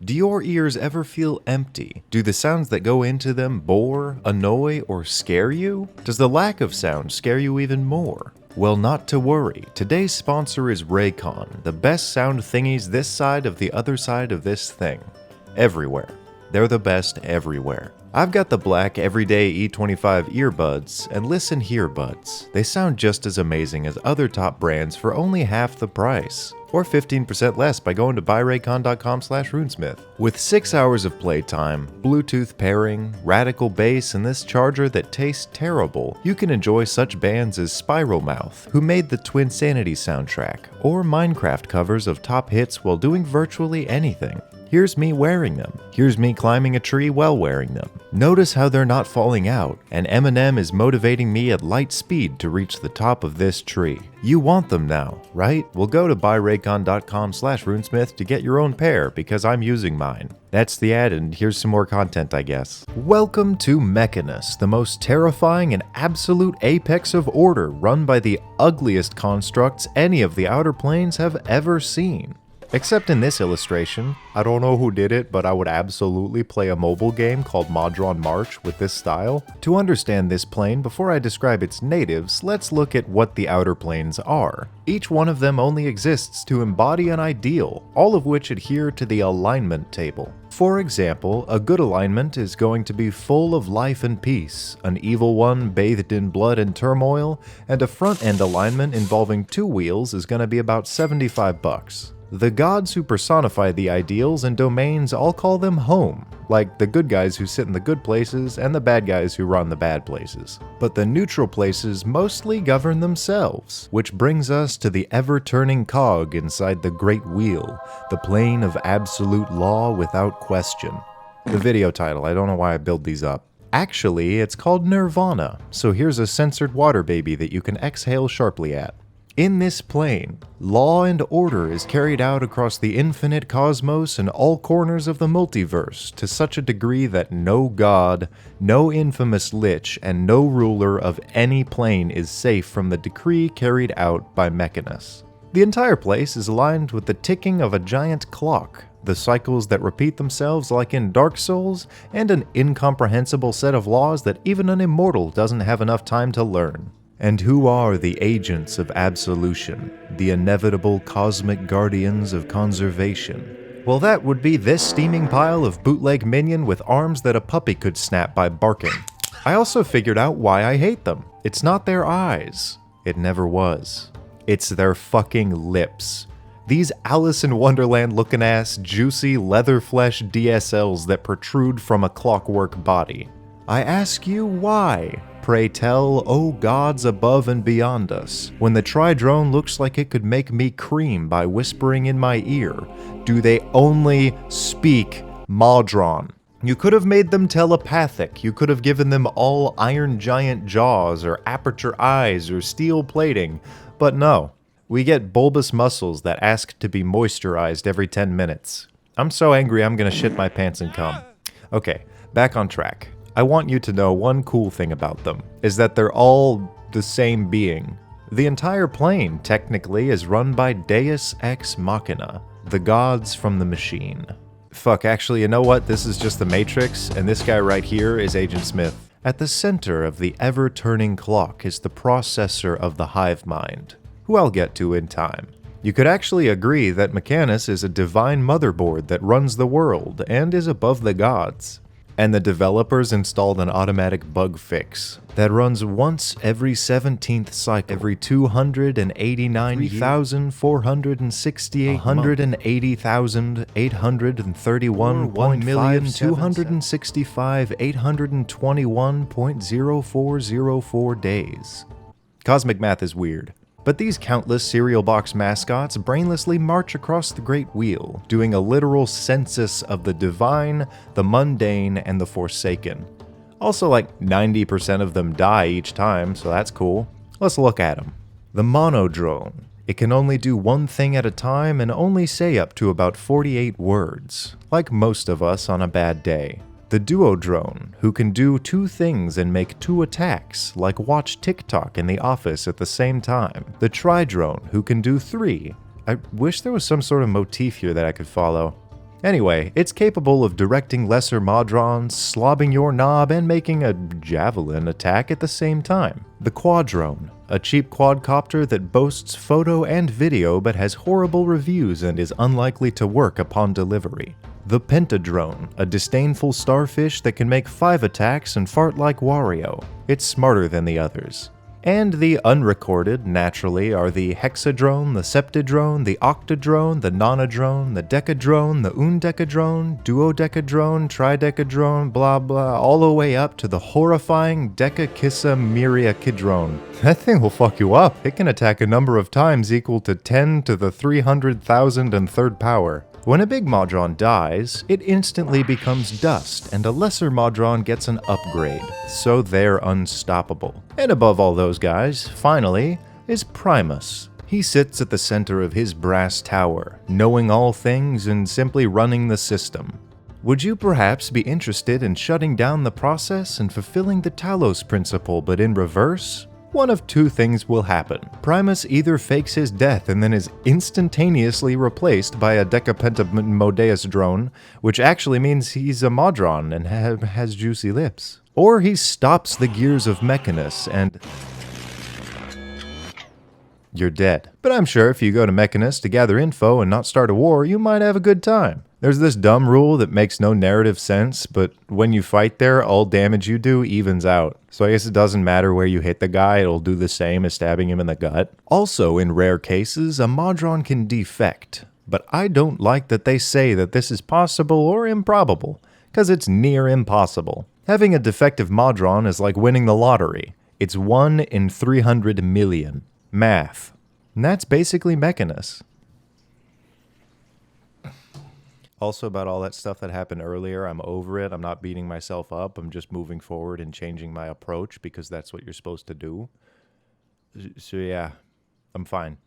Do your ears ever feel empty? Do the sounds that go into them bore, annoy, or scare you? Does the lack of sound scare you even more? Well, not to worry. Today's sponsor is Raycon, the best sound thingies this side of the other side of this thing. Everywhere. They're the best everywhere. I've got the black everyday E25 earbuds, and listen here buds. They sound just as amazing as other top brands for only half the price. Or 15% less by going to buyraycon.com/runesmith. With 6 hours of playtime, Bluetooth pairing, radical bass, and this charger that tastes terrible, you can enjoy such bands as Spiral Mouth, who made the Twinsanity soundtrack, or Minecraft covers of top hits while doing virtually anything. Here's me wearing them. Here's me climbing a tree while wearing them. Notice how they're not falling out, and Eminem is motivating me at light speed to reach the top of this tree. You want them now, right? Well, go to buyraycon.com/runesmith to get your own pair because I'm using mine. That's the ad, and here's some more content, I guess. Welcome to Mechanus, the most terrifying and absolute apex of order run by the ugliest constructs any of the Outer Planes have ever seen. Except in this illustration, I don't know who did it, but I would absolutely play a mobile game called Modron March with this style. To understand this plane, before I describe its natives, let's look at what the Outer Planes are. Each one of them only exists to embody an ideal, all of which adhere to the alignment table. For example, a good alignment is going to be full of life and peace, an evil one bathed in blood and turmoil, and a front-end alignment involving 2 wheels is going to be about $75. The gods who personify the ideals and domains all call them home, like the good guys who sit in the good places and the bad guys who run the bad places. But the neutral places mostly govern themselves, which brings us to the ever-turning cog inside the great wheel, the plane of absolute law without question. The video title, I don't know why I build these up. Actually, it's called Nirvana, so here's a censored water baby that you can exhale sharply at. In this plane, law and order is carried out across the infinite cosmos and all corners of the multiverse to such a degree that no god, no infamous lich, and no ruler of any plane is safe from the decree carried out by Mechanus. The entire place is aligned with the ticking of a giant clock, the cycles that repeat themselves like in Dark Souls, and an incomprehensible set of laws that even an immortal doesn't have enough time to learn. And who are the agents of Absolution, the inevitable cosmic guardians of conservation? Well, that would be this steaming pile of bootleg minion with arms that a puppy could snap by barking. I also figured out why I hate them. It's not their eyes. It never was. It's their fucking lips. These Alice in Wonderland looking ass, juicy leather flesh DSLs that protrude from a clockwork body. I ask you why? Pray tell, O gods above and beyond us, when the Tridrone looks like it could make me cream by whispering in my ear, do they only speak Modron? You could have made them telepathic, you could have given them all iron giant jaws or aperture eyes or steel plating, but no. We get bulbous muscles that ask to be moisturized every 10 minutes. I'm so angry I'm gonna shit my pants and cum. Okay, back on track. I want you to know one cool thing about them, is that they're all the same being. The entire plane, technically, is run by Deus Ex Machina, the gods from the machine. Fuck, actually, you know what? This is just the Matrix, and this guy right here is Agent Smith. At the center of the ever-turning clock is the processor of the hive mind, who I'll get to in time. You could actually agree that Mechanus is a divine motherboard that runs the world and is above the gods. And the developers installed an automatic bug fix that runs once every 17th cycle, every 289,468, 180,831, 1,265,821.0404 days. Cosmic math is weird. But these countless cereal box mascots brainlessly march across the Great Wheel, doing a literal census of the divine, the mundane, and the forsaken. Also, like 90% of them die each time, so that's cool. Let's look at them. The monodrone. It can only do one thing at a time and only say up to about 48 words, like most of us on a bad day. The duodrone, who can do 2 things and make 2 attacks, like watch TikTok in the office at the same time. The tridrone, who can do 3. I wish there was some sort of motif here that I could follow. Anyway, it's capable of directing lesser Modrons, slobbing your knob, and making a javelin attack at the same time. The Quadrone, a cheap quadcopter that boasts photo and video but has horrible reviews and is unlikely to work upon delivery. The Pentadrone, a disdainful starfish that can make 5 attacks and fart like Wario. It's smarter than the others. And the unrecorded, naturally, are the Hexadrone, the Septadrone, the Octadrone, the Nonadrone, the Decadrone, the Undecadrone, Duodecadrone, Tridecadrone, blah blah, all the way up to the horrifying Decakissa Myriachidrone. That thing will fuck you up. It can attack a number of times equal to 10 to the 300,003rd power. When a big Modron dies, it instantly becomes dust, and a lesser Modron gets an upgrade, so they're unstoppable. And above all those guys, finally, is Primus. He sits at the center of his brass tower, knowing all things and simply running the system. Would you perhaps be interested in shutting down the process and fulfilling the Talos principle, but in reverse? One of two things will happen. Primus either fakes his death and then is instantaneously replaced by a Decapentamodeus drone, which actually means he's a Modron and has juicy lips. Or he stops the gears of Mechanus and you're dead. But I'm sure if you go to Mechanus to gather info and not start a war, you might have a good time. There's this dumb rule that makes no narrative sense, but when you fight there, all damage you do evens out. So I guess it doesn't matter where you hit the guy, it'll do the same as stabbing him in the gut. Also, in rare cases, a Modron can defect. But I don't like that they say that this is possible or improbable, because it's near impossible. Having a defective Modron is like winning the lottery. It's 1 in 300 million. Math. And that's basically Mechanus. Also, about all that stuff that happened earlier, I'm over it. I'm not beating myself up. I'm just moving forward and changing my approach because that's what you're supposed to do. So yeah, I'm fine.